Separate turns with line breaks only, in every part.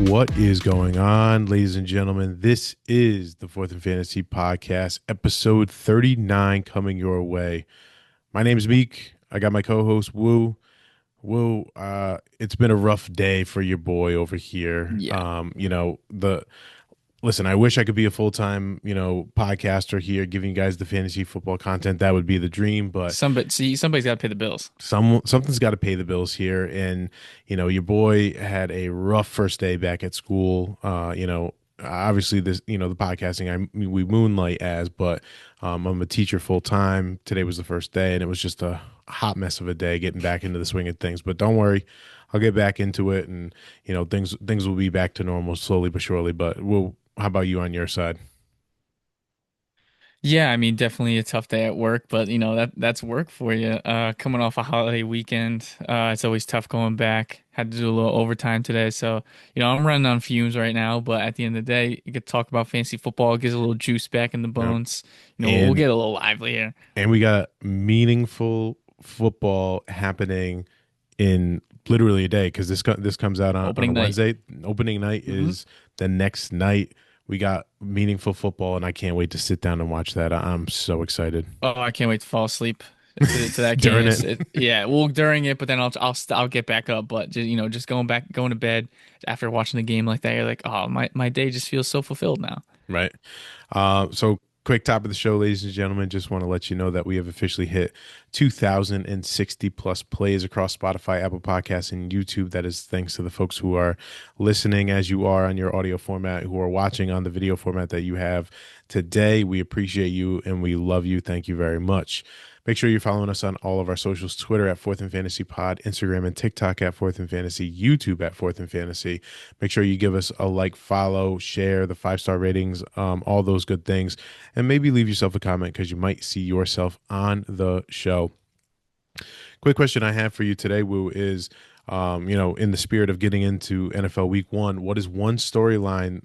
What is going on, ladies and gentlemen? This is the Fourth and Fantasy Podcast, episode 39 coming your way. My name is Meek. I got my co-host Wu. Wu, it's been a rough day for your boy over here.
Yeah.
Listen, I wish I could be a full-time, podcaster here giving you guys the fantasy football content. That would be the dream, but
Somebody's got to pay the bills.
something's got to pay the bills here. And your boy had a rough first day back at school. Obviously this, the podcasting we moonlight as, but I'm a teacher full time. Today was the first day, and it was just a hot mess of a day getting back into the swing of things. But don't worry, I'll get back into it, and things will be back to normal slowly but surely. But how about you on your side?
Yeah, I mean, definitely a tough day at work, but that's work for you. Coming off a holiday weekend, it's always tough going back. Had to do a little overtime today, so I'm running on fumes right now. But at the end of the day, you get to talk about fantasy football, it gives a little juice back in the
Yep.
bones. We'll
And
get a little lively here.
and we got meaningful football happening in literally a day because this comes out on a
Opening night.
Wednesday. Opening night
hmm
is the next night. We got meaningful football, and I can't wait to sit down and watch that. I'm so excited
Oh, I can't wait to fall asleep to that game.
during it.
Yeah, well, during it, but then I'll get back up. But just going to bed after watching the game like that, you're like, oh, my day just feels so fulfilled now.
Right. So quick top of the show, ladies and gentlemen. Just want to let you know that we have officially hit 2,060 plus plays across Spotify, Apple Podcasts, and YouTube. That is thanks to the folks who are listening as you are on your audio format, who are watching on the video format that you have today. We appreciate you and we love you. Thank you very much. Make sure you're following us on all of our socials: Twitter at Fourth and Fantasy Pod, Instagram and TikTok at Fourth and Fantasy, YouTube at Fourth and Fantasy. Make sure you give us a like, follow, share, the 5-star ratings, all those good things, and maybe leave yourself a comment because you might see yourself on the show. Quick question I have for you today, Woo, is in the spirit of getting into NFL Week 1, what is one storyline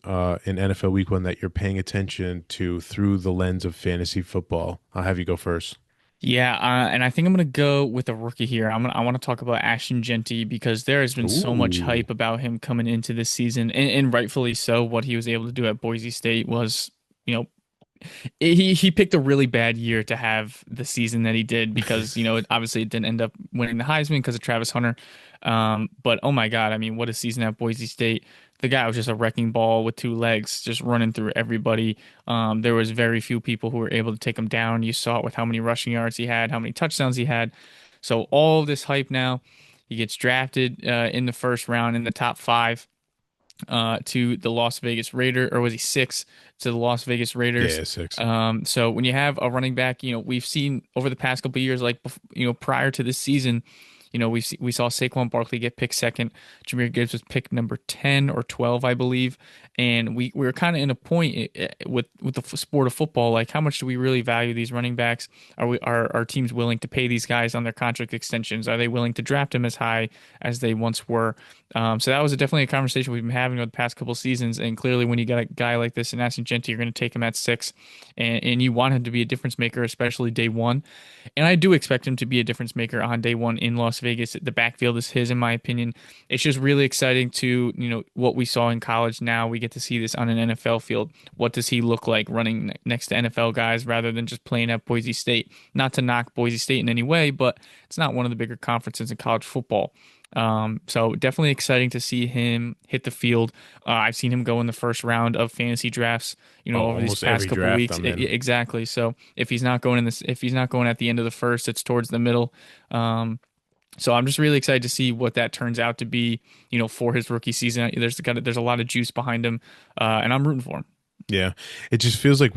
in NFL Week 1 that you're paying attention to through the lens of fantasy football? I'll have you go first.
Yeah, and I think I'm gonna go with a rookie here. I want to talk about Ashton Genty because there has been so much
Ooh.
hype about him coming into this season, and rightfully so. What he was able to do at Boise State was, you know, he picked a really bad year to have the season that he did because obviously it didn't end up winning the Heisman because of Travis Hunter. But oh my God, I mean, what a season at Boise State. The guy was just a wrecking ball with two legs, just running through everybody. There was very few people who were able to take him down. You saw it with how many rushing yards he had, how many touchdowns he had. So all of this hype now, he gets drafted in the first round in the top five to the Las Vegas Raider, or was he six to the Las Vegas Raiders?
Yeah, 6.
So when you have a running back, we've seen over the past couple of years, like prior to this season, we saw Saquon Barkley get picked second. Jahmyr Gibbs was picked number 10 or 12, I believe. And we were kind of in a point with the sport of football, like how much do we really value these running backs? Are teams willing to pay these guys on their contract extensions? Are they willing to draft them as high as they once were? So that was definitely a conversation we've been having over the past couple seasons. And clearly, when you got a guy like this in Ashton Genty, you're going to take him at six, and you want him to be a difference maker, especially day one. And I do expect him to be a difference maker on day one in Las Vegas. The backfield is his, in my opinion. It's just really exciting to, what we saw in college. Now we get to see this on an NFL field. What does he look like running next to NFL guys rather than just playing at Boise State? Not to knock Boise State in any way, but it's not one of the bigger conferences in college football. So definitely exciting to see him hit the field. I've seen him go in the first round of fantasy drafts,
Oh,
over these
almost
past
every
couple
draft
weeks.
I'm in.
Exactly. So if he's not going in this, if he's not going at the end of the first, it's towards the middle. So I'm just really excited to see what that turns out to be, for his rookie season. There's a lot of juice behind him, and I'm rooting for him.
Yeah. It just feels like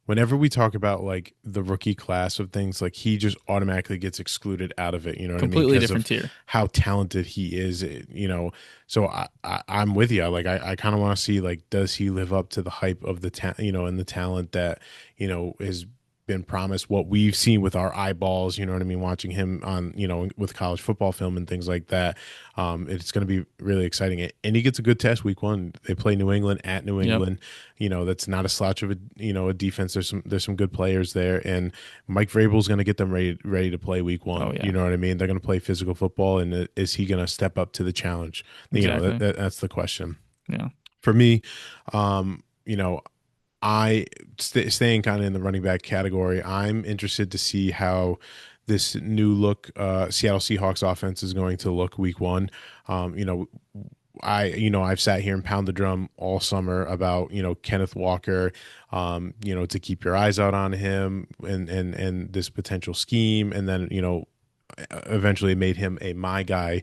whenever we talk about like the rookie class of things, like he just automatically gets excluded out of it. You know what I mean?
Completely
Because
different
of
tier.
how talented he is, So I'm with you. Like I kind of want to see, like, does he live up to the hype of and the talent that, has been promised, what we've seen with our eyeballs, you know what I mean, watching him on, with college football film and things like that. It's going to be really exciting. And he gets a good test week 1. They play New England at New
Yep.
England. That's not a slouch of a defense. There's some good players there, and Mike Vrabel's going to get them ready to play week
Oh
1. You
yeah.
know what I mean? They're going to play physical football, and is he going to step up to the challenge?
Exactly.
That's the question.
Yeah.
For me, you know, staying kind of in the running back category, I'm interested to see how this new look Seattle Seahawks offense is going to look week one. You know, I've sat here and pound the drum all summer about, Kenneth Walker, to keep your eyes out on him and this potential scheme. And then, eventually made him a my guy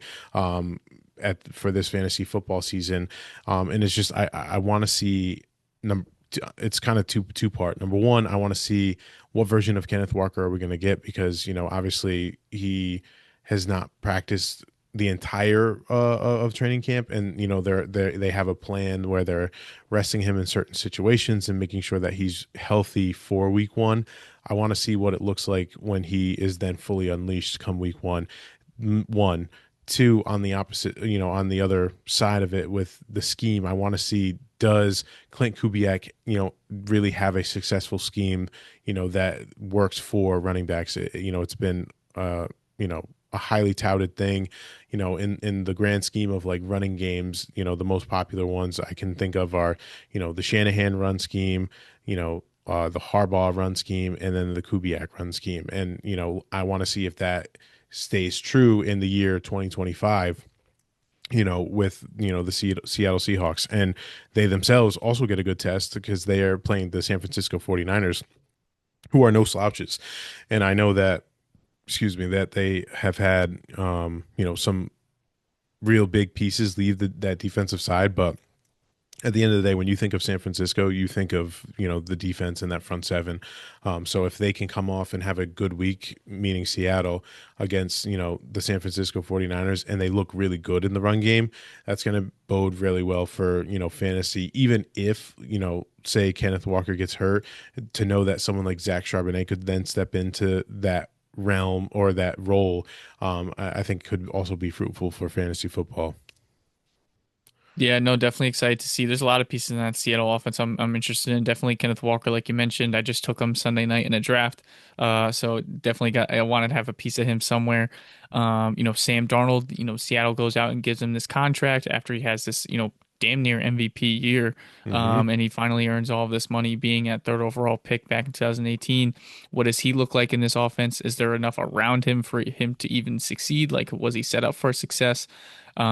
for this fantasy football season. And it's just I want to see number. It's kind of two part. Number one, I want to see what version of Kenneth Walker are we going to get, because obviously he has not practiced the entire of training camp, and they have a plan where they're resting him in certain situations and making sure that he's healthy for week one. I want to see what it looks like when he is then fully unleashed come week one. One, two, on the opposite, on the other side of it with the scheme, I want to see, does Clint Kubiak, really have a successful scheme, that works for running backs? It's been, a highly touted thing, in the grand scheme of like running games. The most popular ones I can think of are, the Shanahan run scheme, the Harbaugh run scheme, and then the Kubiak run scheme. And, I want to see if that stays true in the year 2025, with, the Seattle Seahawks. And they themselves also get a good test because they are playing the San Francisco 49ers, who are no slouches. And I know that, excuse me, that they have had, some real big pieces leave that defensive side. But at the end of the day, when you think of San Francisco, you think of, the defense and that front seven. So if they can come off and have a good week, meaning Seattle, against, the San Francisco 49ers, and they look really good in the run game, that's going to bode really well for, fantasy. Even if, say Kenneth Walker gets hurt, to know that someone like Zach Charbonnet could then step into that realm or that role, I think could also be fruitful for fantasy football.
Yeah, no, definitely excited to see. There's a lot of pieces in that Seattle offense I'm interested in. Definitely Kenneth Walker, like you mentioned. I just took him Sunday night in a draft. So definitely I wanted to have a piece of him somewhere. Sam Darnold, Seattle goes out and gives him this contract after he has this, damn near MVP year.
Hmm.
And he finally earns all of this money being at third overall pick back in 2018. What does he look like in this offense? Is there enough around him for him to even succeed? Like, was he set up for success? We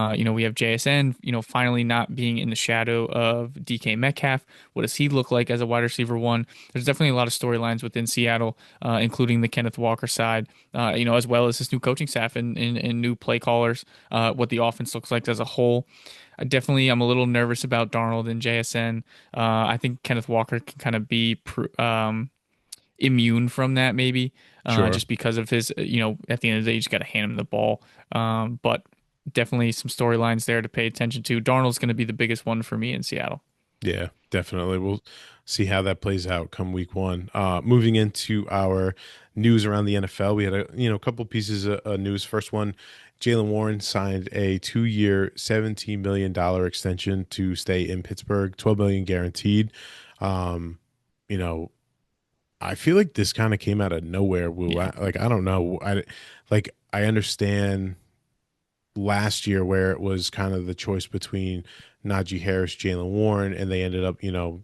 have JSN, finally not being in the shadow of DK Metcalf. What does he look like as a wide receiver one? There's definitely a lot of storylines within Seattle, including the Kenneth Walker side, as well as this new coaching staff and new play callers, what the offense looks like as a whole. I'm a little nervous about Darnold and JSN. I think Kenneth Walker can kind of be immune from that, maybe,
Sure.
just because of his, at the end of the day, you just got to hand him the ball. But definitely some storylines there to pay attention to. Darnold's going to be the biggest one for me in Seattle.
Yeah, definitely. We'll see how that plays out come week one. Moving into our news around the NFL, we had a couple pieces of news. First one, Jalen Warren signed a 2-year, $17 million extension to stay in Pittsburgh, 12 million guaranteed. Um, you know, I feel like this kind of came out of nowhere. Woo.
Yeah.
I don't know. I understand last year where it was kind of the choice between Najee Harris, Jalen Warren, and they ended up,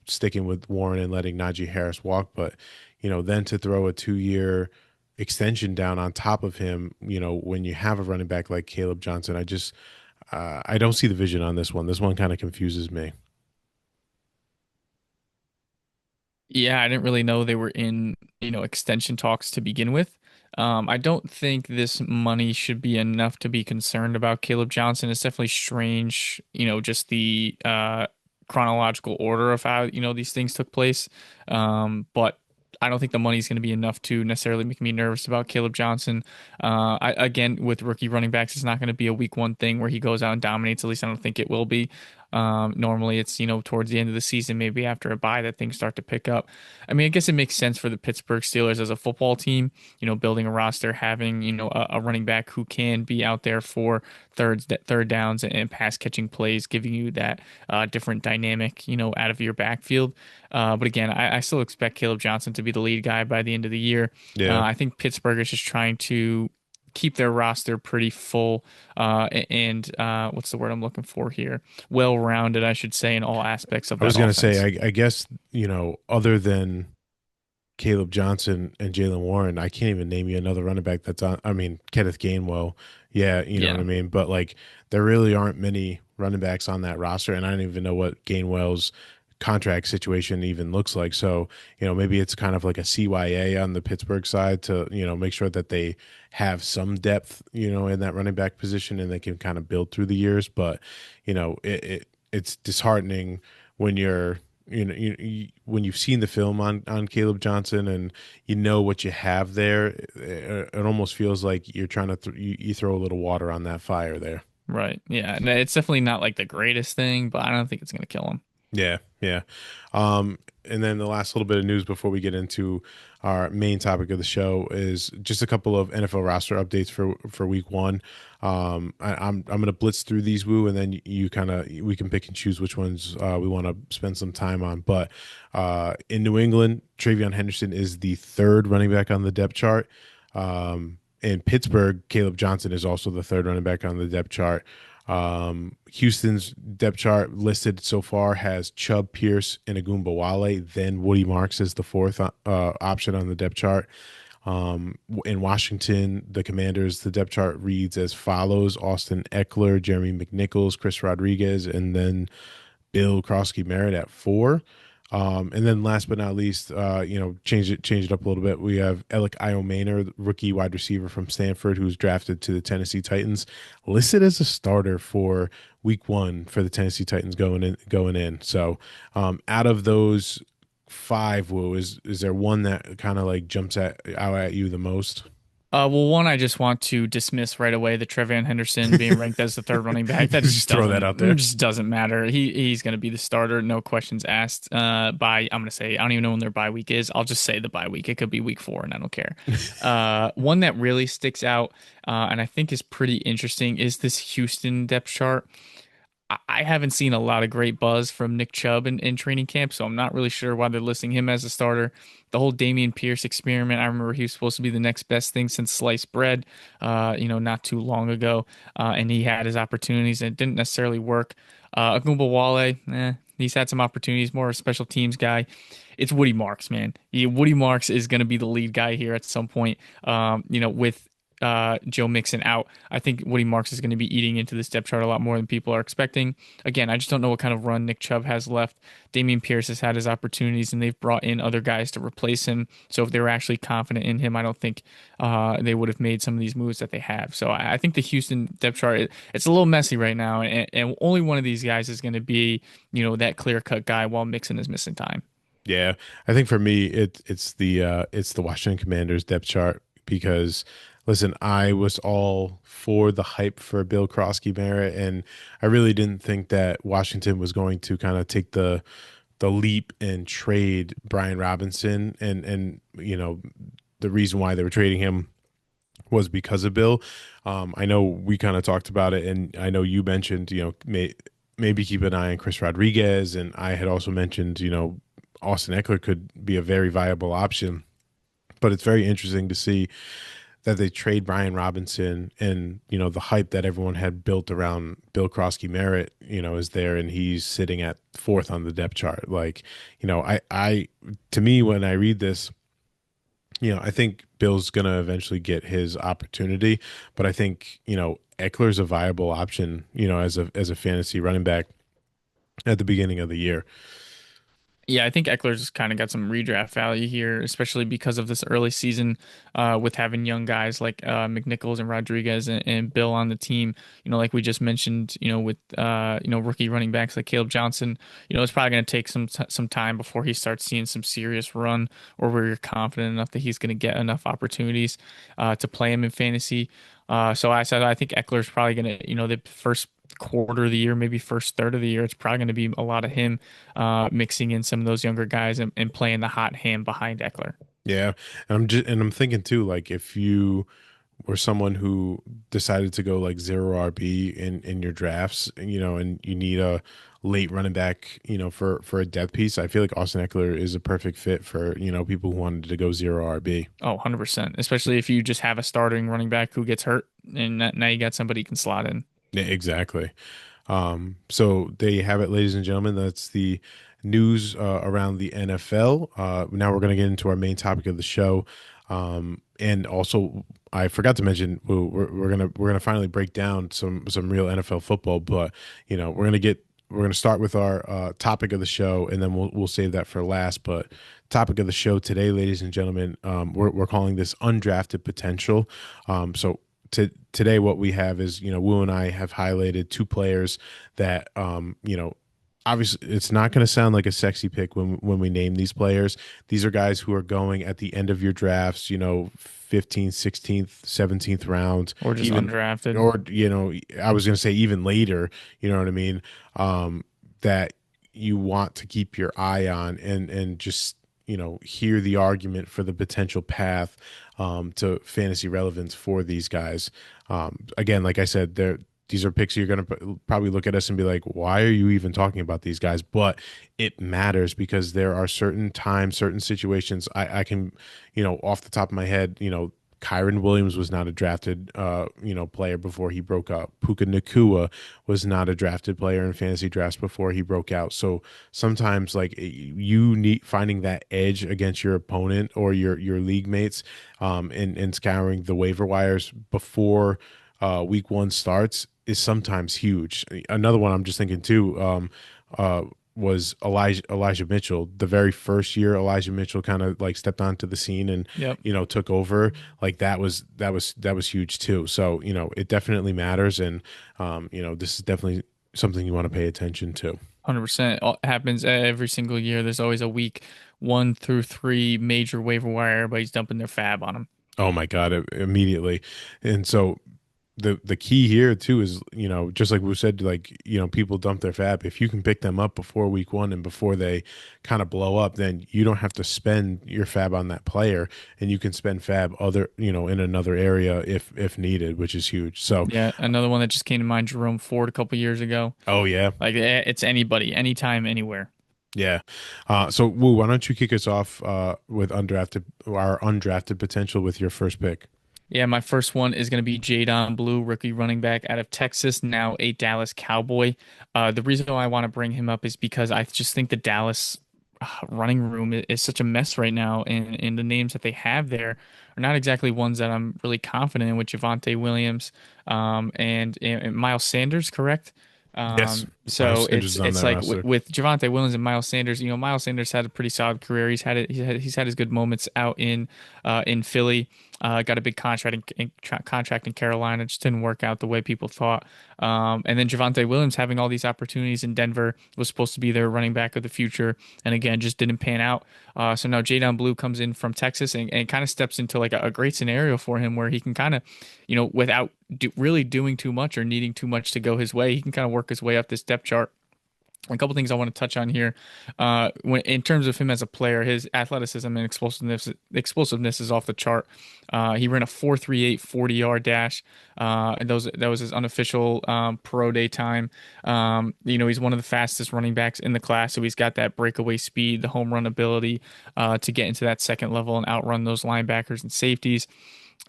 sticking with Warren and letting Najee Harris walk. But, then to throw a 2-year extension down on top of him, when you have a running back like Caleb Johnson, I don't see the vision on this one. This one kind of confuses me.
Yeah, I didn't really know they were in, extension talks to begin with. I don't think this money should be enough to be concerned about Caleb Johnson. It's definitely strange, just the chronological order of how, these things took place. But I don't think the money's going to be enough to necessarily make me nervous about Caleb Johnson. Again, with rookie running backs, it's not going to be a week one thing where he goes out and dominates. At least I don't think it will be. Normally it's, towards the end of the season, maybe after a bye, that things start to pick up. I mean, I guess it makes sense for the Pittsburgh Steelers as a football team, building a roster, having, a running back who can be out there for third downs and pass catching plays, giving you that different dynamic, out of your backfield. But again, I still expect Caleb Johnson to be the lead guy by the end of the year.
Yeah.
I think Pittsburgh is just trying to keep their roster pretty full and what's the word I'm looking for here? Well-rounded, I should say, in all aspects of
I
that
was gonna
offense.
say, I guess, other than Caleb Johnson and Jalen Warren, I can't even name you another running back that's on. I mean, Kenneth Gainwell, yeah, you know what I
Yeah,
mean. But like, there really aren't many running backs on that roster, and I don't even know what Gainwell's contract situation even looks like. So, maybe it's kind of like a CYA on the Pittsburgh side to, make sure that they have some depth, in that running back position, and they can kind of build through the years. But, it's disheartening when when you've seen the film on Caleb Johnson and you know what you have there. It almost feels like you're trying to you throw a little water on that fire there.
right. Yeah, and it's definitely not like the greatest thing, but I don't think it's gonna kill him.
Yeah, yeah. And then the last little bit of news before we get into our main topic of the show is just a couple of NFL roster updates for week one. I'm gonna blitz through these, Woo, and then you kind of we can pick and choose which ones we want to spend some time on. But in New England, Travion Henderson is the third running back on the depth chart. In Pittsburgh, Caleb Johnson is also the third running back on the depth chart. Houston's depth chart listed so far has Chubb, Pierce, and Wale. Then Woody Marks is the fourth option on the depth chart. In Washington, the Commanders, the depth chart reads as follows: Austin Eckler, Jeremy McNichols, Chris Rodriguez, and then Bill Krosky Merritt at four. And then last but not least, change it up a little bit. We have Alec Iomaner, rookie wide receiver from Stanford, who's drafted to the Tennessee Titans, listed as a starter for week one for the Tennessee Titans going in. So out of those five, Will, is there one that kind of like jumps out at you the most?
Well, one, I just want to dismiss right away the Trevion Henderson being ranked as the third running back. That
Just throw that out there.
just doesn't matter. He's going to be the starter, no questions asked. I'm going to say I don't even know when their bye week is. I'll just say the bye week. It could be week 4, and I don't care. One that really sticks out, and I think is pretty interesting, is this Houston depth chart. I haven't seen a lot of great buzz from Nick Chubb in training camp, so I'm not really sure why they're listing him as a starter. The whole Damian Pierce experiment, I remember he was supposed to be the next best thing since sliced bread, not too long ago, and he had his opportunities and it didn't necessarily work. Wale, he's had some opportunities, more a special teams guy. It's Woody Marks, man. Woody Marks is going to be the lead guy here at some point. With Joe Mixon out, I think Woody Marks is going to be eating into this depth chart a lot more than people are expecting. Again, I just don't know what kind of run Nick Chubb has left. Damian Pierce has had his opportunities, and they've brought in other guys to replace him. So if they were actually confident in him, I don't think they would have made some of these moves that they have. So I think the Houston depth chart, it's a little messy right now, and only one of these guys is going to be, that clear cut guy while Mixon is missing time.
Yeah, I think for me it's the Washington Commanders depth chart because listen, I was all for the hype for Bill Krosky Merritt, and I really didn't think that Washington was going to kind of take the leap and trade Brian Robinson, and the reason why they were trading him was because of Bill. I know we kind of talked about it, and I know you mentioned maybe keep an eye on Chris Rodriguez, and I had also mentioned Austin Eckler could be a very viable option. But it's very interesting to see that they trade Brian Robinson and, the hype that everyone had built around Bill Krosky Merritt, is there and he's sitting at fourth on the depth chart. Like, to me, when I read this, I think Bill's going to eventually get his opportunity, but I think, Eckler's a viable option, as a fantasy running back at the beginning of the year.
Yeah, I think Eckler's kind of got some redraft value here, especially because of this early season with having young guys like McNichols and Rodriguez and Bill on the team. Like we just mentioned, with rookie running backs like Caleb Johnson. It's probably going to take some time before he starts seeing some serious run, or where you're confident enough that he's going to get enough opportunities to play him in fantasy. So I think Eckler's probably going to, the first quarter of the year, maybe first third of the year, it's probably going to be a lot of him mixing in some of those younger guys and playing the hot hand behind Eckler.
Yeah. And I'm thinking too, like if you were someone who decided to go like zero RB in your drafts, and you need a late running back, for a depth piece, I feel like Austin Eckler is a perfect fit for, people who wanted to go zero RB.
Oh, 100%. Especially if you just have a starting running back who gets hurt and now you got somebody you can slot in.
Yeah, exactly. So there you have it, ladies and gentlemen. That's the news around the NFL. Now we're going to get into our main topic of the show, and also I forgot to mention we're gonna finally break down some real NFL football. But we're gonna start with our topic of the show, and then we'll save that for last. But topic of the show today, ladies and gentlemen, we're calling this undrafted potential. So today what we have is, Wu and I have highlighted two players that, obviously it's not going to sound like a sexy pick when we name these players. These are guys who are going at the end of your drafts, 15th, 16th, 17th round,
Or just
even,
undrafted.
or, I was going to say even later, you know what I mean? That you want to keep your eye on and just, hear the argument for the potential path to fantasy relevance for these guys. Again, like I said, these are picks you're going to probably look at us and be like, why are you even talking about these guys? But it matters because there are certain times, certain situations I can, off the top of my head, Kyron Williams was not a drafted, player before he broke out. Puka Nakua was not a drafted player in fantasy drafts before he broke out. So sometimes, like, you need finding that edge against your opponent or your league mates, and scouring the waiver wires before week one starts is sometimes huge. Another one I'm just thinking too. Was Elijah Mitchell. The very first year Elijah Mitchell kind of like stepped onto the scene and
Yep.
took over, like that was huge too. So it definitely matters, and this is definitely something you want to pay attention to.
100%. It happens every single year. There's always a week 1 through 3 major waiver wire. Everybody's dumping their fab on them.
Oh my God, immediately. And so the key here too is, just like we said, like, people dump their fab. If you can pick them up before week one and before they kind of blow up, then you don't have to spend your fab on that player, and you can spend fab in another area if needed, which is huge. So,
Yeah, another one that just came to mind, Jerome Ford a couple years ago.
oh yeah,
Like it's anybody, anytime, anywhere.
yeah. So Woo, why don't you kick us off with our undrafted potential with your first pick?
Yeah, my first one is going to be Jadon Blue, rookie running back out of Texas, now a Dallas Cowboy. The reason why I want to bring him up is because I just think the Dallas running room is such a mess right now, and the names that they have there are not exactly ones that I'm really confident in with Javonte Williams, and Miles Sanders, correct?
Yes,
So
Miles Sanders is on
it's
that
like
roster.
with Javonte Williams and Miles Sanders. Miles Sanders had a pretty solid career. He's had his good moments out in Philly. Got a big contract in Carolina. Just didn't work out the way people thought. And then Javonte Williams having all these opportunities in Denver, was supposed to be their running back of the future, and again just didn't pan out. So now Jadon Blue comes in from Texas and kind of steps into like a great scenario for him where he can kind of, without really doing too much or needing too much to go his way, he can kind of work his way up this depth chart. A couple things I want to touch on here. When in terms of him as a player, his athleticism and explosiveness is off the chart. He ran a 4.38 40-yard dash. And that was his unofficial pro day time. He's one of the fastest running backs in the class, so he's got that breakaway speed, the home run ability to get into that second level and outrun those linebackers and safeties.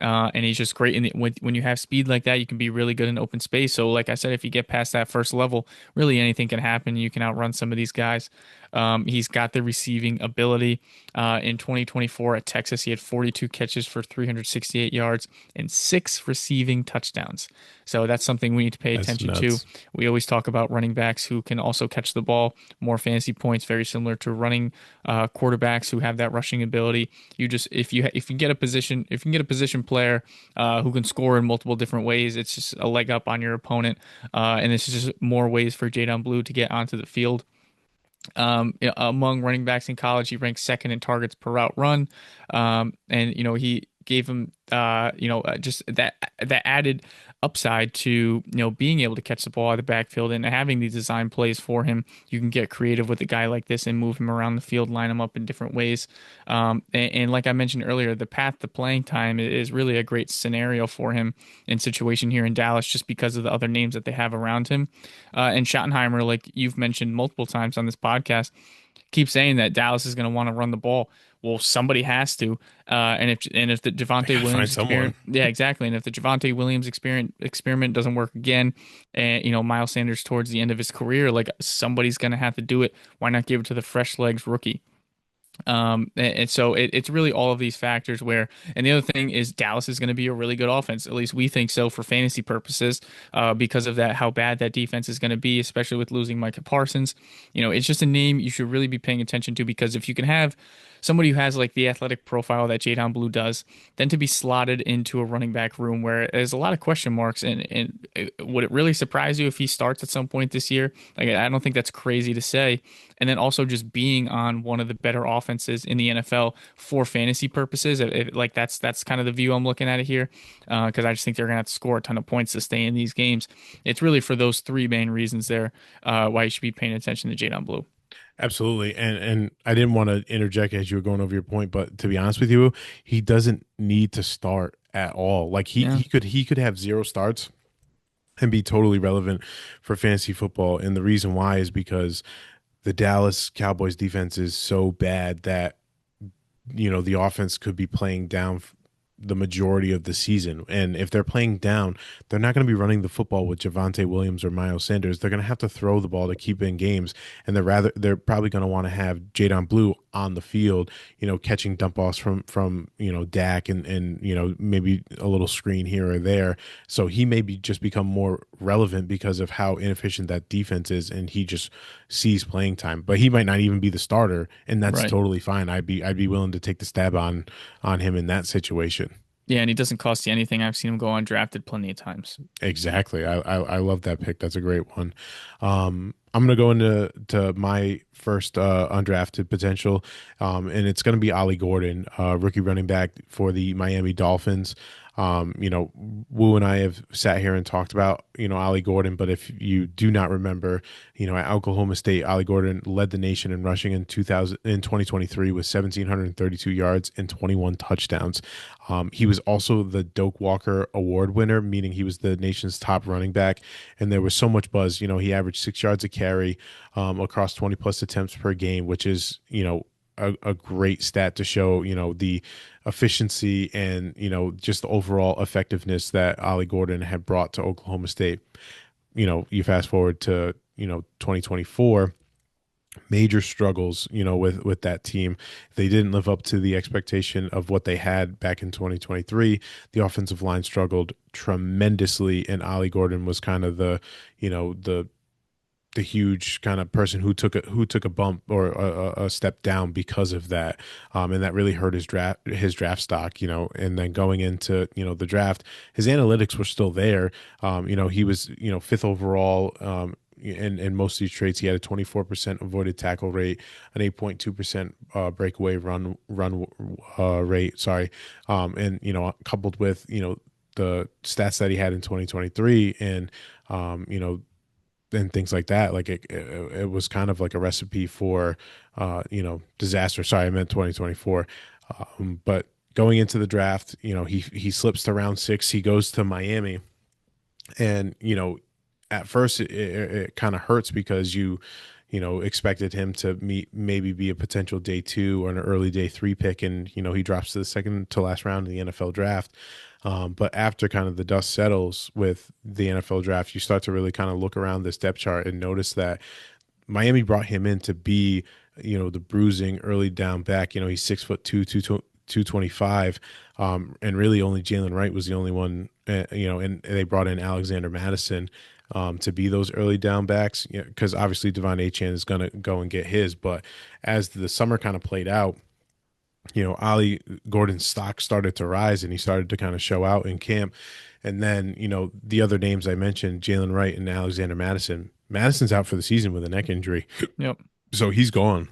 And he's just great when you have speed like that, you can be really good in open space. So, like I said, if you get past that first level, really anything can happen. You can outrun some of these guys. He's got the receiving ability. In 2024 at Texas, he had 42 catches for 368 yards and 6 receiving touchdowns. So that's something we need to pay
That's
attention to.
nuts.
We always talk about running backs who can also catch the ball, more fantasy points, very similar to running quarterbacks who have that rushing ability. You just if you get a position if you can get a position player who can score in multiple different ways, it's just a leg up on your opponent, and it's just more ways for Jadon Blue to get onto the field. Among running backs in college, he ranks second in targets per route run. And he gave him just that added upside to being able to catch the ball out of the backfield and having these design plays for him. You can get creative with a guy like this and move him around the field, line him up in different ways. And like I mentioned earlier, the path to playing time is really a great scenario for him in situation here in Dallas, just because of the other names that they have around him. And Schottenheimer, like you've mentioned multiple times on this podcast, keep saying that Dallas is going to want to run the ball. Well, somebody has to, and if the
They
Javonte
gotta find
Williams
someone.
experiment, yeah, exactly, and if the Javonte Williams experiment doesn't work again, and Miles Sanders towards the end of his career, like somebody's going to have to do it. Why not give it to the fresh legs rookie? And so it's really all of these factors where, and the other thing is Dallas is going to be a really good offense. At least we think so for fantasy purposes, because of that, how bad that defense is going to be, especially with losing Micah Parsons. It's just a name you should really be paying attention to, because if you can have somebody who has like the athletic profile that Jadon Blue does, then to be slotted into a running back room where there's a lot of question marks, and would it really surprise you if he starts at some point this year? Like, I don't think that's crazy to say. And then also just being on one of the better offenses in the NFL for fantasy purposes. Like that's kind of the view I'm looking at it here, because I just think they're gonna have to score a ton of points to stay in these games. It's really for those three main reasons there, why you should be paying attention to Jadon Blue.
Absolutely. And I didn't want to interject as you were going over your point, but to be honest with you, he doesn't need to start at all. Like
Yeah.
he could have zero starts and be totally relevant for fantasy football. And the reason why is because the Dallas Cowboys defense is so bad that the offense could be playing down the majority of the season. And if they're playing down, they're not going to be running the football with Javonte Williams or Miles Sanders. They're going to have to throw the ball to keep in games. And they're probably going to want to have Jadon Blue on the field, catching dump offs from Dak and maybe a little screen here or there. So he maybe just become more relevant because of how inefficient that defense is, and he just sees playing time. But he might not even be the starter, and that's
Right.
totally fine. I'd be willing to take the stab on him in that situation.
Yeah, and he doesn't cost you anything. I've seen him go undrafted plenty of times.
Exactly. I love that pick. That's a great one. I'm gonna go into my first undrafted potential, and it's gonna be Ollie Gordon, rookie running back for the Miami Dolphins. Wu and I have sat here and talked about Ollie Gordon, but if you do not remember, at Oklahoma State, Ollie Gordon led the nation in rushing in 2023 with 1,732 yards and 21 touchdowns. He was also the Doak Walker Award winner, meaning he was the nation's top running back. And there was so much buzz. He averaged 6 yards a carry across 20 plus attempts per game, which is, a great stat to show, the efficiency and, just the overall effectiveness that Ollie Gordon had brought to Oklahoma State. You fast forward to, 2024, major struggles, with that team. They didn't live up to the expectation of what they had back in 2023. The offensive line struggled tremendously, and Ollie Gordon was kind of the huge kind of person who took a bump or a step down because of that, and that really hurt his draft stock. And then going into the draft, his analytics were still there. He was fifth overall. In most of these traits, he had a 24% avoided tackle rate, an 8.2% breakaway run rate. Sorry, and coupled with the stats that he had in 2023, and things like that. Like it was kind of like a recipe for disaster. Sorry, I meant 2024. But going into the draft, he slips to round 6. He goes to Miami, and at first it kind of hurts because you expected him to maybe be a potential day 2 or an early day 3 pick, and he drops to the second to last round in the NFL draft. But after kind of the dust settles with the NFL draft, you start to really kind of look around this depth chart and notice that Miami brought him in to be, the bruising early down back. He's 6'2", 225, and really only Jalen Wright was the only one, and they brought in Alexander Madison to be those early down backs, because obviously Devon Achane is going to go and get his. But as the summer kind of played out, Ollie Gordon's stock started to rise, and he started to kind of show out in camp. And then, the other names I mentioned, Jalen Wright and Alexander Madison. Madison's out for the season with a neck injury,
Yep.
so he's gone.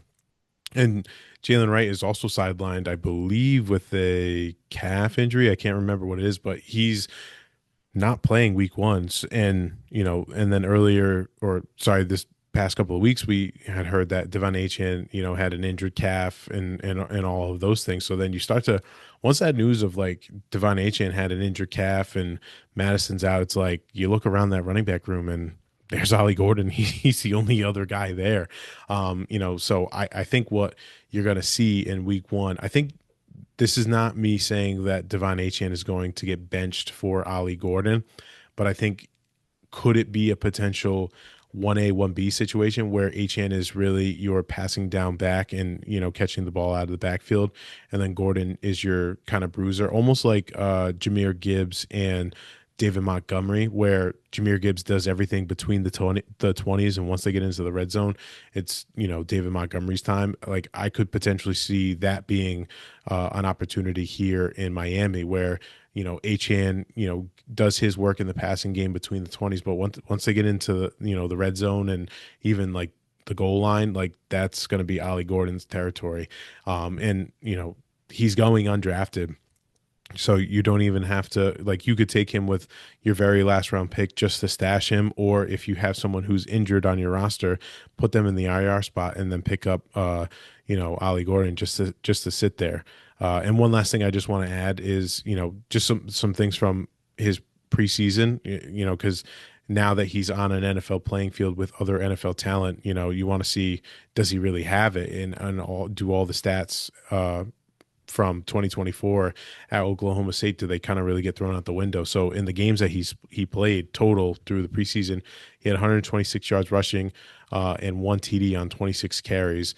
And Jalen Wright is also sidelined, I believe, with a calf injury. I can't remember what it is, but he's not playing week one. And, and then earlier, or sorry, this past couple of weeks, we had heard that Devon Achane, had an injured calf and all of those things. So then you start to, once that news of like Devon Achane had an injured calf and Madison's out, it's like you look around that running back room and there's Ollie Gordon. He's the only other guy there. So I think what you're going to see in week one, I think this is not me saying that Devon Achane is going to get benched for Ollie Gordon, but I think could it be a potential 1A, 1B situation where Achane is really your passing down back and, catching the ball out of the backfield. And then Gordon is your kind of bruiser, almost like Jahmyr Gibbs and David Montgomery, where Jahmyr Gibbs does everything between the 20s. And once they get into the red zone, it's, David Montgomery's time. Like I could potentially see that being an opportunity here in Miami where, Achane, does his work in the passing game between the 20s, but once they get into the red zone and even like the goal line, like that's going to be Ollie Gordon's territory. And he's going undrafted, so you don't even have to, like, you could take him with your very last round pick just to stash him, or if you have someone who's injured on your roster, put them in the IR spot and then pick up Ollie Gordon just to sit there. And one last thing I just want to add is, just some things from his preseason, because now that he's on an NFL playing field with other NFL talent, you want to see, does he really have it, and do all the stats from 2024 at Oklahoma State, do they kind of really get thrown out the window? So in the games that he played total through the preseason, he had 126 yards rushing and one TD on 26 carries.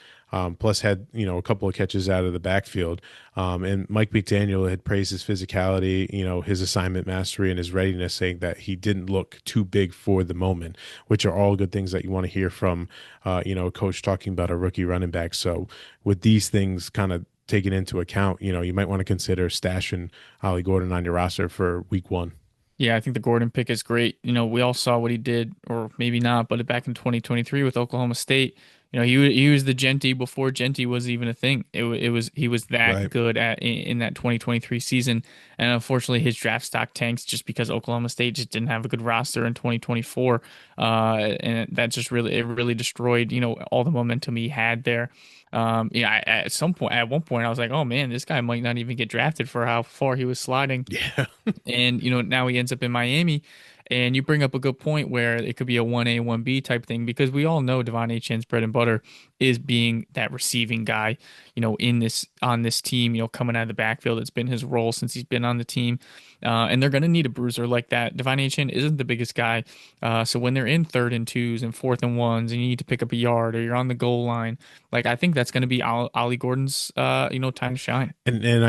Plus had a couple of catches out of the backfield. And Mike McDaniel had praised his physicality, his assignment mastery, and his readiness, saying that he didn't look too big for the moment, which are all good things that you want to hear from a coach talking about a rookie running back. So with these things kind of taken into account, you might want to consider stashing Ollie Gordon on your roster for week one.
Yeah, I think the Gordon pick is great. We all saw what he did, or maybe not, but back in 2023 with Oklahoma State, he was the Genty before Genty was even a thing. It was he was that
Right.
good in that 2023 season, and unfortunately his draft stock tanks just because Oklahoma State just didn't have a good roster in 2024, and that just really destroyed all the momentum he had there. At one point, I was like, oh man, this guy might not even get drafted for how far he was sliding.
Yeah.
And now he ends up in Miami. And you bring up a good point where it could be a 1A, 1B type thing because we all know Devon Achane's bread and butter is being that receiving guy, on this team, coming out of the backfield. It's been his role since he's been on the team. And they're going to need a bruiser like that. Devon Achane isn't the biggest guy. So when they're in 3rd and 2s and 4th and 1s and you need to pick up a yard or you're on the goal line, like I think that's going to be Ollie Gordon's, time to shine.
And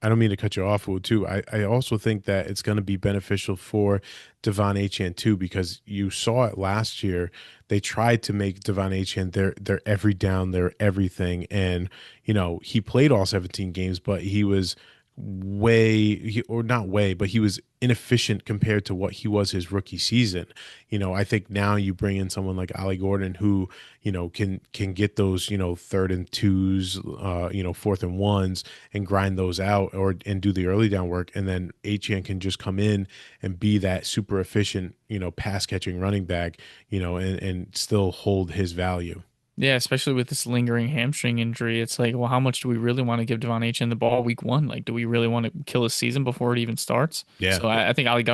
I don't mean to cut you off, Will, too. I also think that it's going to be beneficial for Devon Achane too, because you saw it last year. They tried to make Devon Achane their every down, their everything, and he played all 17 games, but he was or not way, but he was inefficient compared to what he was his rookie season. I think now you bring in someone like Ollie Gordon who, can get those, 3rd and 2s, 4th and 1s and grind those out and do the early down work. And then Achane can just come in and be that super efficient, pass catching running back, and still hold his value.
Yeah, especially with this lingering hamstring injury, it's like, well, how much do we really want to give Devon Achane the ball week one? Like, do we really want to kill his season before it even starts?
Yeah.
So I think Ollie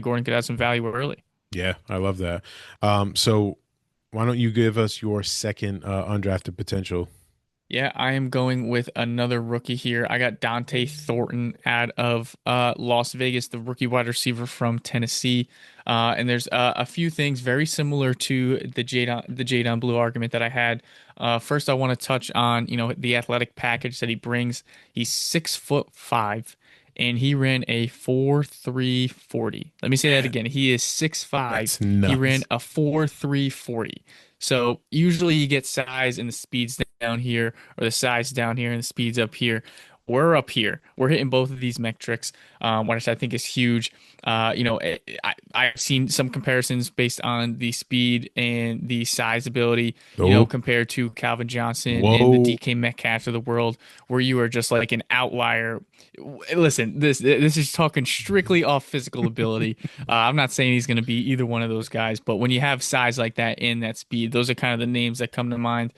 Gordon could have some value early.
Yeah. I love that. So why don't you give us your second undrafted potential?
Yeah, I am going with another rookie here. I got Dante Thornton out of Las Vegas, the rookie wide receiver from Tennessee. And there's a few things very similar to the Jadon Blue argument that I had. First, I want to touch on the athletic package that he brings. He's 6'5", and he ran a 4.340. Let me say that again. He is 6'5".
That's
He ran
nuts.
a 4.340. So usually you get size and the speeds down here, or the size down here and the speeds up here. we're up here. We're hitting both of these metrics, which I think is huge. I've seen some comparisons based on the speed and the size ability,
Oh,
compared to Calvin Johnson and the
whoa.
DK Metcalf of the world, where you are just like an outlier. Listen, this is talking strictly off physical ability. I'm not saying he's going to be either one of those guys, but when you have size like that and that speed, those are kind of the names that come to mind.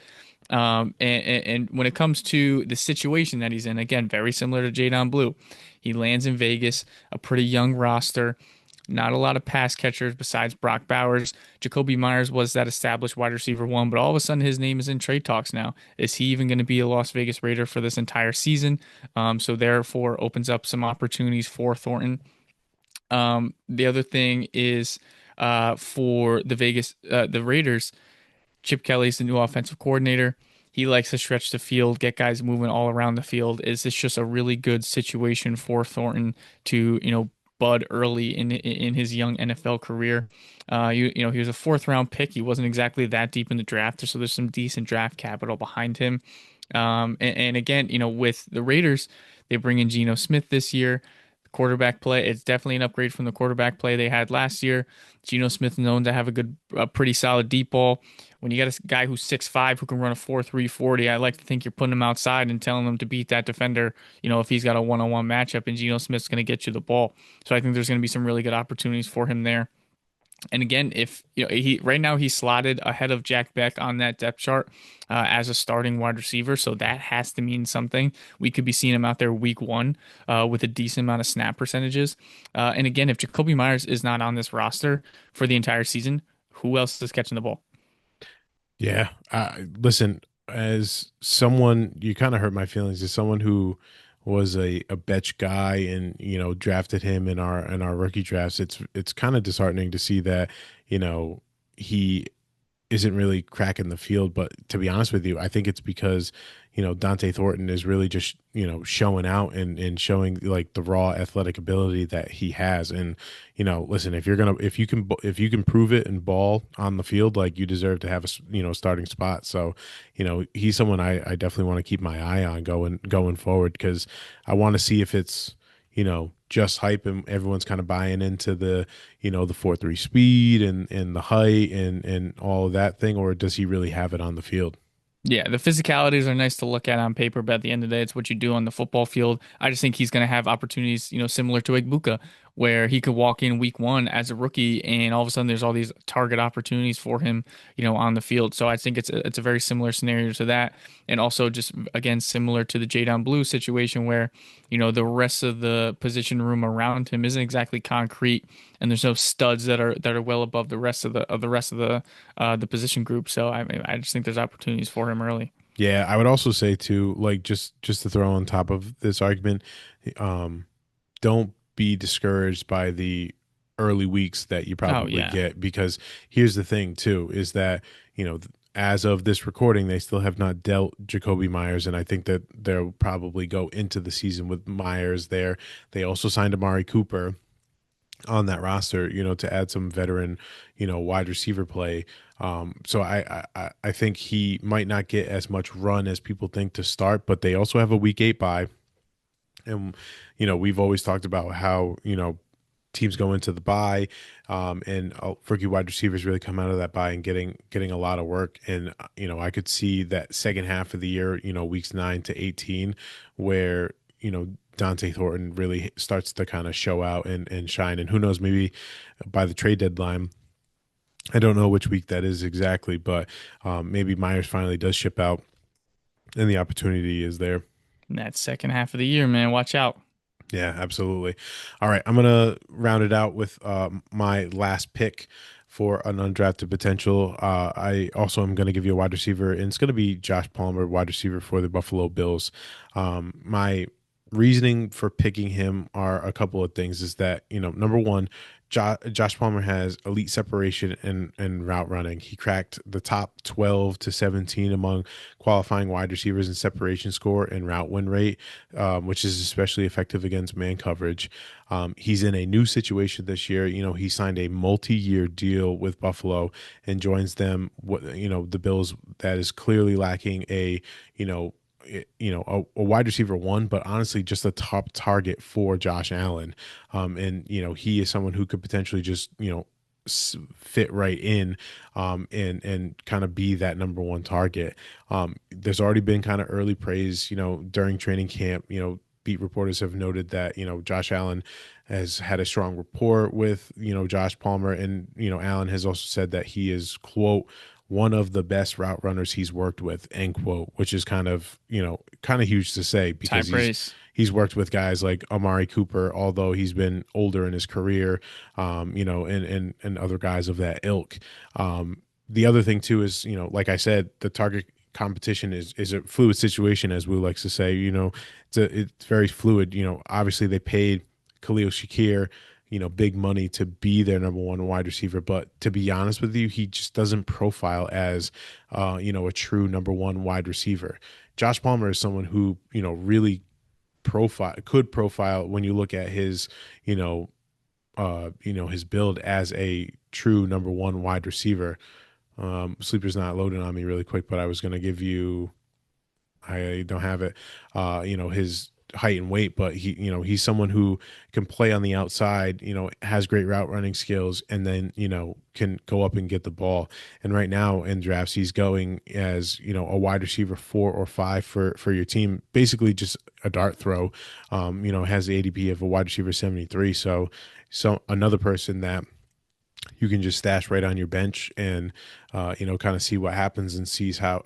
And when it comes to the situation that he's in, again, very similar to Jadon Blue. He lands in Vegas, a pretty young roster, not a lot of pass catchers besides Brock Bowers. Jacoby Myers was that established wide receiver one, but all of a sudden his name is in trade talks now. Is he even going to be a Las Vegas Raider for this entire season? So therefore opens up some opportunities for Thornton. The other thing is for the Raiders. Chip Kelly's the new offensive coordinator. He likes to stretch the field, get guys moving all around the field. Is this just a really good situation for Thornton to, bud early in his young NFL career? He was a fourth round pick. He wasn't exactly that deep in the draft, so there's some decent draft capital behind him. And again, with the Raiders, they bring in Geno Smith this year. Quarterback play, it's definitely an upgrade from the quarterback play they had last year. Geno Smith known to have a pretty solid deep ball. When you got a guy who's 6'5" who can run a 4.3 40, I like to think you're putting him outside and telling him to beat that defender, if he's got a one-on-one matchup, and Geno Smith's going to get you the ball. So I think there's going to be some really good opportunities for him there. And again, if he right now he's slotted ahead of Jack Beck on that depth chart as a starting wide receiver, so that has to mean something. We could be seeing him out there week one with a decent amount of snap percentages. And again, if Jacoby Myers is not on this roster for the entire season, who else is catching the ball?
Yeah. Listen, as someone, you kind of hurt my feelings. As someone who was a Betch guy and drafted him in our rookie drafts, it's kind of disheartening to see that he isn't really cracking the field. But to be honest with you, I think it's because, Dante Thornton is really just, showing out and showing like the raw athletic ability that he has. And, listen, if you can prove it and ball on the field, like you deserve to have a starting spot. So, he's someone I definitely want to keep my eye on going forward, because I want to see if it's, just hype and everyone's kind of buying into the 4.3 speed and the height and all of that thing, or does he really have it on the field?
Yeah, the physicalities are nice to look at on paper, but at the end of the day, it's what you do on the football field. I just think he's going to have opportunities, similar to Igbuka, where he could walk in week one as a rookie, and all of a sudden there's all these target opportunities for him, on the field. So I think it's a very similar scenario to that, and also just again similar to the Jadon Blue situation, where the rest of the position room around him isn't exactly concrete, and there's no studs that are well above the position group. So I just think there's opportunities for him early.
Yeah, I would also say too, like just to throw on top of this argument, um, don't be discouraged by the early weeks that you
Oh
probably
yeah.
get, because here's the thing too, is that as of this recording, they still have not dealt Jacoby Myers, and I think that they'll probably go into the season with Myers there. They also signed Amari Cooper on that roster, to add some veteran, wide receiver play. So I think he might not get as much run as people think to start, but they also have a week 8 bye. And we've always talked about how teams go into the bye, and rookie wide receivers really come out of that bye and getting a lot of work. And I could see that second half of the year, weeks 9 to 18, where Dante Thornton really starts to kind of show out and shine. And who knows, maybe by the trade deadline, I don't know which week that is exactly, but maybe Myers finally does ship out and the opportunity is there.
In that second half of the year, man, watch out.
Yeah, absolutely. All right, I'm gonna round it out with my last pick for an undrafted potential. I also am going to give you a wide receiver, and it's going to be Josh Palmer, wide receiver for the Buffalo Bills. My reasoning for picking him are a couple of things. Is that number one, Josh Palmer has elite separation and route running. He cracked the top 12 to 17 among qualifying wide receivers in separation score and route win rate, which is especially effective against man coverage. He's in a new situation this year. He signed a multi-year deal with Buffalo and joins them. The Bills, that is clearly lacking a a wide receiver one, but honestly, just a top target for Josh Allen. And he is someone who could potentially just fit right in, and kind of be that number one target. There's already been kind of early praise, during training camp. Beat reporters have noted that Josh Allen has had a strong rapport with Josh Palmer, and Allen has also said that he is, quote, one of the best route runners he's worked with, end quote, which is kind of huge to say,
It's high
because
praise.
he's worked with guys like Amari Cooper, although he's been older in his career, and other guys of that ilk. The other thing too is, like I said, the target competition is a fluid situation, as Wu likes to say. It's very fluid. Obviously they paid Khalil Shakir, big money to be their number one wide receiver. But to be honest with you, he just doesn't profile as, a true number one wide receiver. Josh Palmer is someone who, really could profile when you look at his, his build as a true number one wide receiver. Sleeper's not loading on me really quick, but I was going to give you, I don't have it, his height and weight, but he's someone who can play on the outside, has great route running skills, and then, can go up and get the ball. And right now in drafts, he's going as, a wide receiver 4 or 5 for your team, basically just a dart throw. Has the ADP of a wide receiver 73. So another person that you can just stash right on your bench, and kind of see what happens, and sees how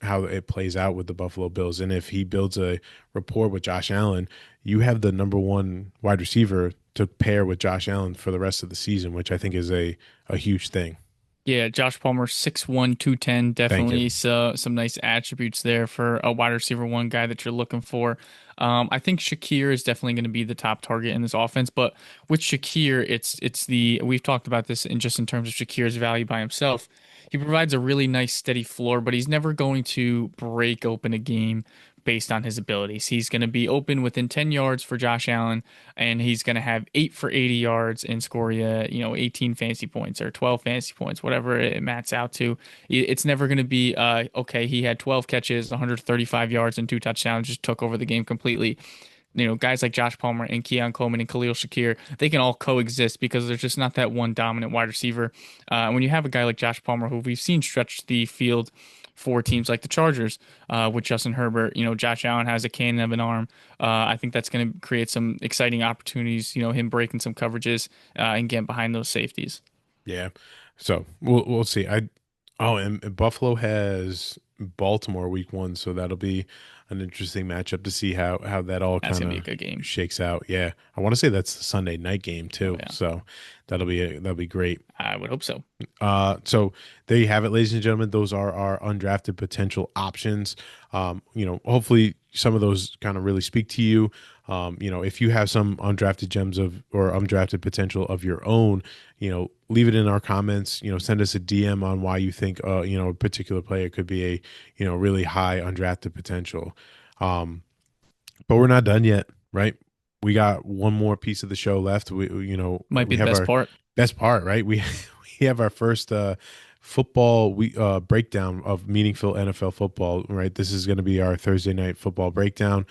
it plays out with the Buffalo Bills. And if he builds a rapport with Josh Allen, you have the number one wide receiver to pair with Josh Allen for the rest of the season, which I think is a huge thing.
Yeah, Josh Palmer, 6'1", 210,
Thank you.
definitely some nice attributes there for a wide receiver one guy that you're looking for. I think Shakir is definitely going to be the top target in this offense, but with Shakir, we've talked about this in terms of Shakir's value by himself. He provides a really nice steady floor, but he's never going to break open a game based on his abilities. He's going to be open within 10 yards for Josh Allen, and he's going to have 8 for 80 yards and score you, 18 fantasy points or 12 fantasy points, whatever it mats out to. It's never going to be, okay, he had 12 catches, 135 yards, and 2 touchdowns, just took over the game completely. Guys like Josh Palmer and Keon Coleman and Khalil Shakir, they can all coexist because there's just not that one dominant wide receiver. When you have a guy like Josh Palmer, who we've seen stretch the field for teams like the Chargers, with Justin Herbert, Josh Allen has a cannon of an arm. I think that's going to create some exciting opportunities, him breaking some coverages, and getting behind those safeties.
Yeah. So we'll see. And Buffalo has Baltimore week 1, so that'll be an interesting matchup to see how that all
That's
kind
going to be
of
a good game.
shakes out. Yeah. I want to say that's the Sunday night game
Oh,
too.
yeah.
So that'll be great.
I would hope so.
So there you have it, ladies and gentlemen. Those are our undrafted potential options. Hopefully some of those kind of really speak to you. If you have some undrafted gems or undrafted potential of your own, leave it in our comments. Send us a DM on why you think, a particular player could be a, really high undrafted potential. But we're not done yet, right? We got one more piece of the show left.
Might be
We
the
have
best
our
part.
best part, right? We have our first football breakdown of meaningful NFL football, right? This is going to be our Thursday night football breakdown.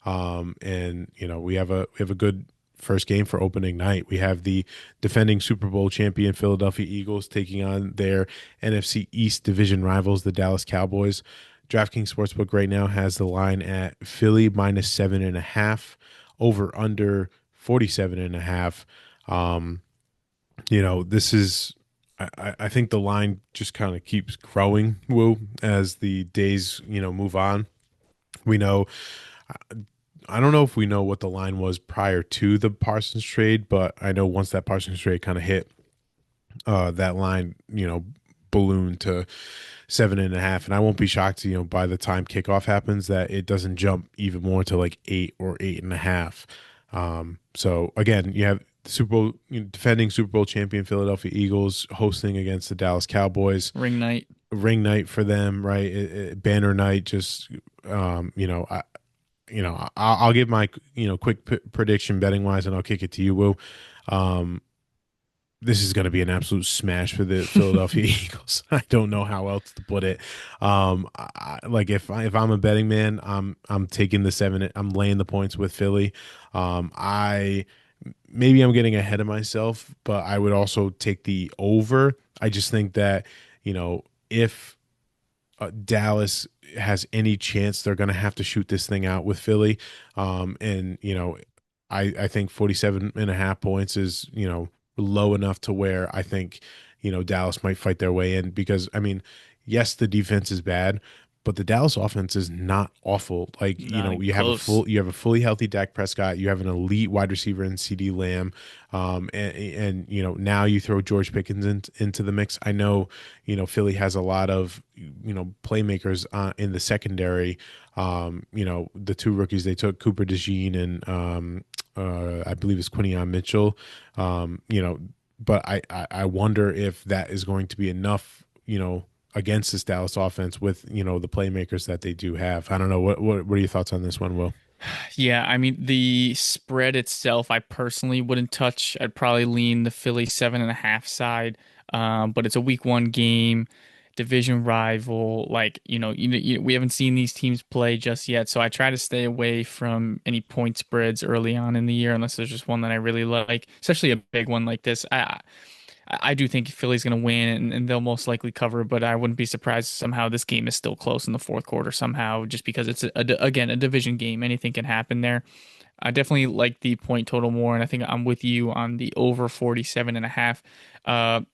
And we have a good first game for opening night. We have the defending Super Bowl champion Philadelphia Eagles taking on their NFC East division rivals, the Dallas Cowboys. DraftKings Sportsbook right now has the line at Philly -7.5, over under 47.5. This is, I think the line just kind of keeps growing, Woo, as the days, move on. We know, I don't know if we know what the line was prior to the Parsons trade, but I know once that Parsons trade kind of hit, that line, ballooned to 7.5. And I won't be shocked, by the time kickoff happens, that it doesn't jump even more to like 8 or 8.5. So again, you have the Super Bowl defending Super Bowl champion Philadelphia Eagles hosting against the Dallas Cowboys.
Ring night.
Ring night for them, right? Banner night. Just I'll give my quick prediction betting wise, and I'll kick it to you, Will. Um, this is going to be an absolute smash for the Philadelphia Eagles. I don't know how else to put it. Like if I'm a betting man, I'm taking the seven. I'm laying the points with Philly. I maybe I'm getting ahead of myself, but I would also take the over. I just think that if Dallas has any chance, they're going to have to shoot this thing out with Philly. And I think 47.5 points is low enough to where I think Dallas might fight their way in, because I mean, yes, the defense is bad, but the Dallas offense is not awful. Like,
Not even close.
you have a fully healthy Dak Prescott, you have an elite wide receiver in CD Lamb, and now you throw George Pickens into the mix. I know Philly has a lot of playmakers in the secondary. The two rookies they took, Cooper DeJean and I believe it's Quinion Mitchell. But I wonder if that is going to be enough, against this Dallas offense with the playmakers that they do have. I don't know. What are your thoughts on this one, Will?
Yeah, I mean the spread itself, I personally wouldn't touch. I'd probably lean the Philly 7.5 side. But it's a week one game, division rival. Like we haven't seen these teams play just yet, so I try to stay away from any point spreads early on in the year unless there's just one that I really like, especially a big one like this. I do think Philly's going to win and they'll most likely cover, but I wouldn't be surprised if somehow this game is still close in the fourth quarter somehow, just because it's again a division game. Anything can happen there. I definitely like the point total more, and I think I'm with you on the over 47.5.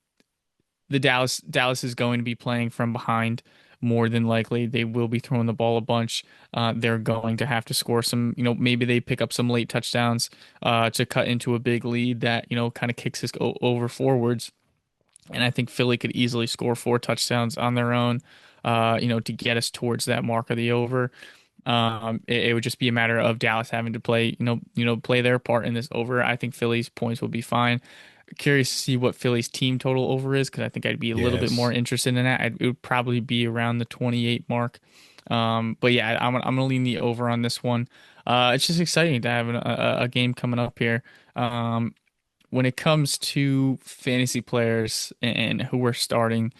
The Dallas is going to be playing from behind more than likely. They will be throwing the ball a bunch. They're going to have to score some, maybe they pick up some late touchdowns to cut into a big lead that, kind of kicks us over forwards. And I think Philly could easily score 4 touchdowns on their own, to get us towards that mark of the over. It would just be a matter of Dallas having to play, play their part in this over. I think Philly's points will be fine. Curious to see what Philly's team total over is because I think I'd be a little bit more
Yes.
interested in that. It would probably be around the 28 mark. But yeah, I'm gonna lean the over on this one. It's just exciting to have a game coming up here. When it comes to fantasy players and who we're starting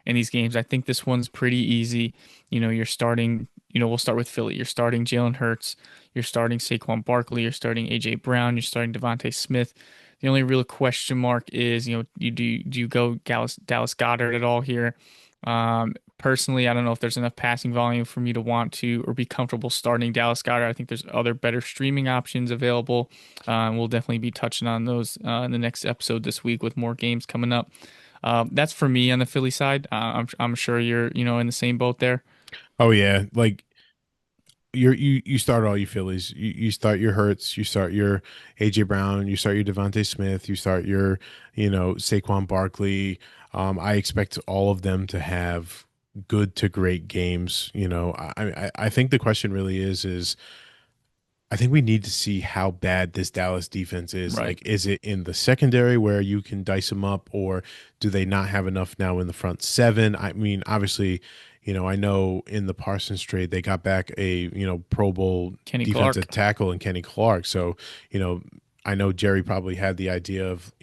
in these games, I think this one's pretty easy. You're starting, we'll start with Philly. You're starting Jalen Hurts, you're starting Saquon Barkley, you're starting AJ Brown, you're starting Devontae Smith. The only real question mark is, do you go Dallas Goedert at all here? Personally, I don't know if there's enough passing volume for me to want to or be comfortable starting Dallas Goedert. I think there's other better streaming options available. We'll definitely be touching on those in the next episode this week with more games coming up. That's for me on the Philly side. I'm sure you're in the same boat there.
Oh yeah, like you start all your Phillies. You start your Hurts, you start your AJ Brown, you start your Devontae Smith, you start your Saquon Barkley. I expect all of them to have good to great games. I think the question really is I think we need to see how bad this Dallas defense is.
Right.
Like, is it in the secondary where you can dice them up, or do they not have enough now in the front seven? I mean, obviously, I know in the Parsons trade they got back a Pro Bowl
Kenny
defensive
Clark.
tackle in Kenny Clark. So, you know, I know Jerry probably had the idea of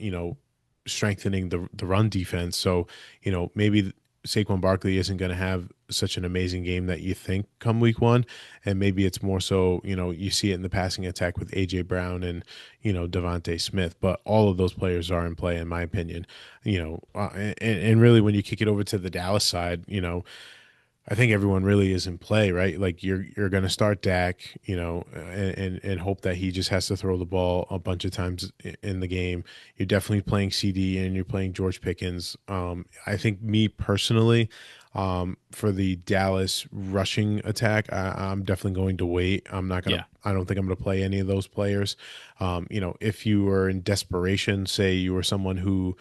strengthening the run defense. So, maybe Saquon Barkley isn't going to have such an amazing game that you think come week one. And maybe it's more so, you see it in the passing attack with AJ Brown and, Devontae Smith, but all of those players are in play, in my opinion, and really when you kick it over to the Dallas side, I think everyone really is in play, right? Like you're going to start Dak, and hope that he just has to throw the ball a bunch of times in the game. You're definitely playing CD and you're playing George Pickens. I think me personally, for the Dallas rushing attack, I'm definitely going to wait.
Yeah.
I don't think I'm gonna play any of those players. If you were in desperation, say you were someone who,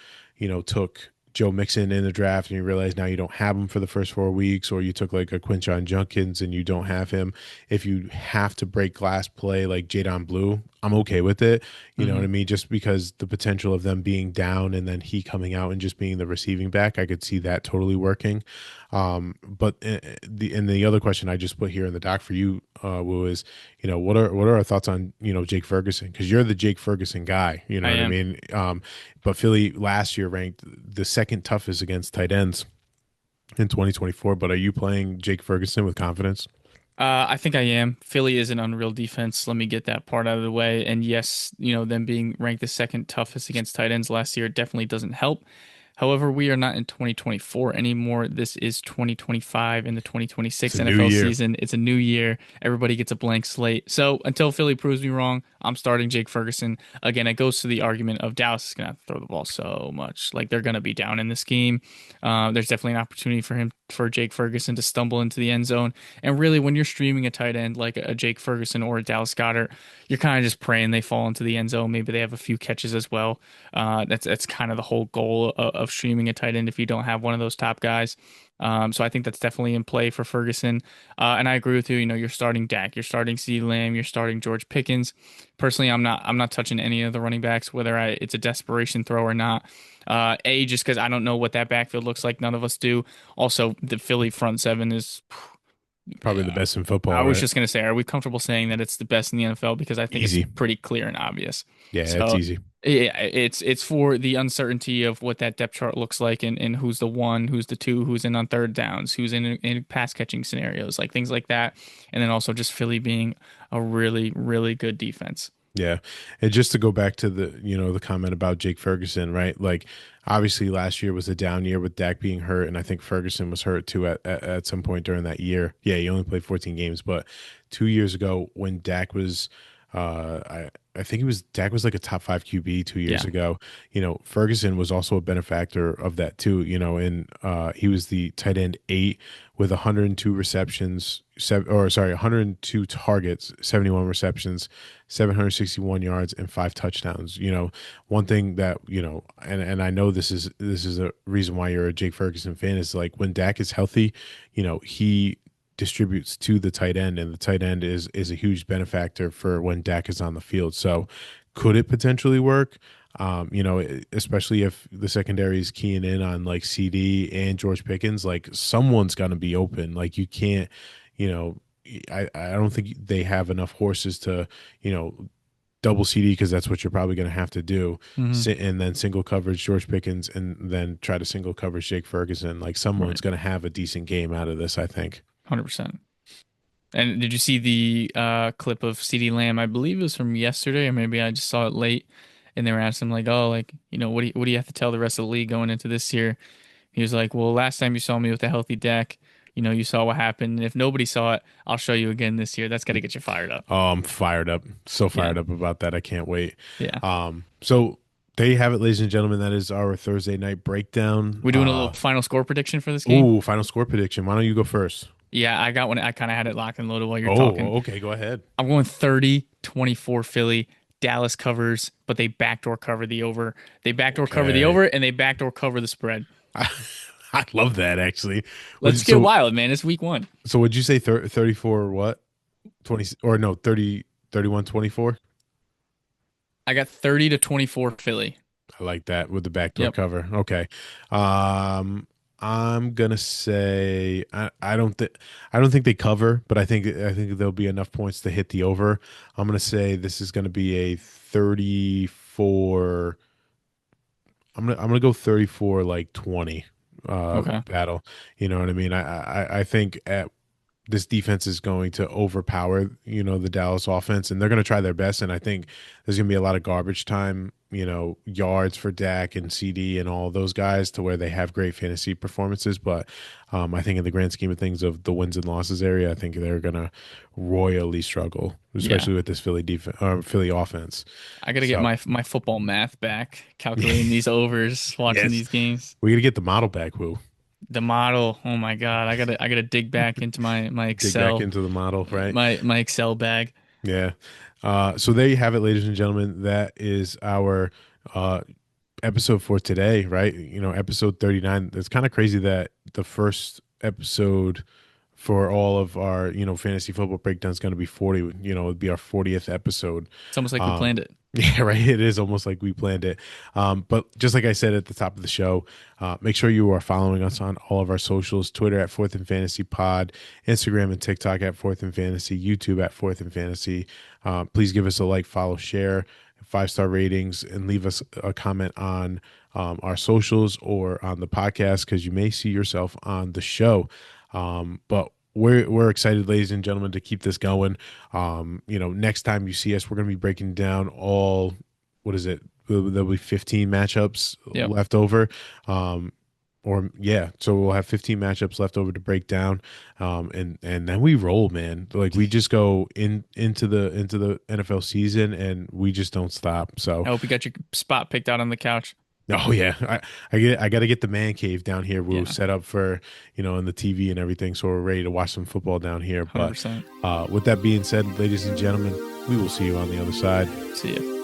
took Joe Mixon in the draft and you realize now you don't have him for the first 4 weeks, or you took like a Quinshon Judkins and you don't have him. If you have to break glass play like Jadon Blue, I'm okay with it. You know what I
Hmm.
mean? Just because the potential of them being down and then he coming out and just being the receiving back, I could see that totally working. But the other question I just put here in the doc for you, Wu, is what are our thoughts on Jake Ferguson? Because you're the Jake Ferguson guy. You know
I
what I
am.
mean? But Philly last year ranked the second toughest against tight ends in 2024. But are you playing Jake Ferguson with confidence?
I think I am. Philly is an unreal defense. Let me get that part out of the way. And yes, them being ranked the second toughest against tight ends last year definitely doesn't help. However, we are not in 2024 anymore. This is 2025 in the
It's
2026
a new
NFL
year.
season. It's a new year. Everybody gets a blank slate. So until Philly proves me wrong, I'm starting Jake Ferguson. Again, it goes to the argument of Dallas is going to have to throw the ball so much. Like they're going to be down in this game. There's definitely an opportunity for Jake Ferguson to stumble into the end zone. And really, when you're streaming a tight end like a Jake Ferguson or a Dallas Goedert, you're kind of just praying they fall into the end zone. Maybe they have a few catches as well. That's kind of the whole goal of streaming a tight end if you don't have one of those top guys. So I think that's definitely in play for Ferguson. And I agree with you. You're starting Dak, you're starting CeeDee Lamb, you're starting George Pickens. Personally, I'm not touching any of the running backs, whether it's a desperation throw or not. Just because I don't know what that backfield looks like. None of us do. Also, the Philly front seven is.
Probably the best in football,
I was
right?
just gonna say, are we comfortable saying that it's the best in the NFL? Because I think it's
Easy.
pretty clear and obvious.
Yeah, it's
So
easy.
yeah, it's for the uncertainty of what that depth chart looks like and who's the one, who's the two, who's in on third downs, who's in pass catching scenarios, like things like that. And then also just Philly being a really, really good defense.
Yeah. And just to go back to the comment about Jake Ferguson, right? Like obviously last year was a down year with Dak being hurt, and I think Ferguson was hurt too at some point during that year. Yeah, he only played 14 games, but 2 years ago when Dak was I think Dak was like a top five QB 2 years
Yeah.
ago. Ferguson was also a benefactor of that too, and he was the tight end eight with 102 receptions, 102 targets, 71 receptions, 761 yards, and five touchdowns. One thing that, and I know this is a reason why you're a Jake Ferguson fan is like when Dak is healthy, he distributes to the tight end, and the tight end is a huge benefactor for when Dak is on the field. So could it potentially work? Especially if the secondary is keying in on like CD and George Pickens, like someone's going to be open. Like you can't, you know, I don't think they have enough horses to, double CD because that's what you're probably going to have to do.
Hmm.
And then single coverage George Pickens and then try to single coverage Jake Ferguson. Like
Right.
someone's going to have a decent game out of this, I think.
100%. And did you see the clip of CeeDee Lamb? I believe it was from yesterday, or maybe I just saw it late. And they were asking him like, "Oh, like what do you have to tell the rest of the league going into this year?" He was like, "Well, last time you saw me with a healthy deck, you saw what happened. And if nobody saw it, I'll show you again this year." That's got to get you fired up.
Oh, I'm fired up. So
Yeah,
fired up about that. I can't wait.
yeah.
So there you have it, ladies and gentlemen. That is our Thursday night breakdown.
We're doing a little final score prediction for this game.
Ooh, final score prediction. Why don't you go first?
Yeah, I got one. I kind of had it locked and loaded while you're talking.
Oh, okay. Go ahead.
I'm going 30-24 Philly. Dallas covers, but they backdoor cover the over. They backdoor cover the
Okay.
over, and they backdoor cover the spread.
I love that actually.
Let's get
So
wild, man. It's week one.
so would you say 34 what? 20 or no, 30 31 24?
I got 30-24 Philly.
I like that with the backdoor
Yep.
cover. Okay. Um I'm gonna say I don't think they cover, but I think there'll be enough points to hit the over. I'm gonna say this is gonna be a 34. I'm gonna go 34 like 20
Okay.
battle. You know what I mean? I think at this defense is going to overpower, the Dallas offense, and they're going to try their best. And I think there's going to be a lot of garbage time, yards for Dak and CD and all those guys to where they have great fantasy performances. But I think in the grand scheme of things of the wins and losses area, I think they're going to royally struggle,
Yeah.
especially with this Philly defense, Philly offense.
I got to get
So
my football math back, calculating these overs, watching
yes,
these games.
we got to get the model back, Woo.
The model. Oh my God. I gotta dig back into my
Dig back
Excel
into the model, right?
my Excel bag.
Yeah. So there you have it, ladies and gentlemen. That is our uh, episode for today, right? Episode 39. It's kind of crazy that the first episode for all of our, fantasy football breakdown is going to be 40. It'd be our 40th episode.
It's almost like we
Um,
planned it.
yeah, right. It is almost like we planned it. But just like I said at the top of the show, make sure you are following us on all of our socials: Twitter at Fourth and Fantasy Pod, Instagram and TikTok at Fourth and Fantasy, YouTube at Fourth and Fantasy. Please give us a like, follow, share, 5-star ratings, and leave us a comment on our socials or on the podcast, because you may see yourself on the show. But we're excited, ladies and gentlemen, to keep this going. Next time you see us, we're going to be breaking down all, what is it? There'll be 15 matchups
Yep.
left over. So we'll have 15 matchups left over to break down. And then we roll, man. Like, we just go into the NFL season, and we just don't stop. So
I hope you got your spot picked out on the couch.
oh yeah, I got to get the man cave down here. We'll
Yeah.
set up for, and the TV and everything, so we're ready to watch some football down here. But
100%.
with that being said, ladies and gentlemen, we will see you on the other side.
See ya.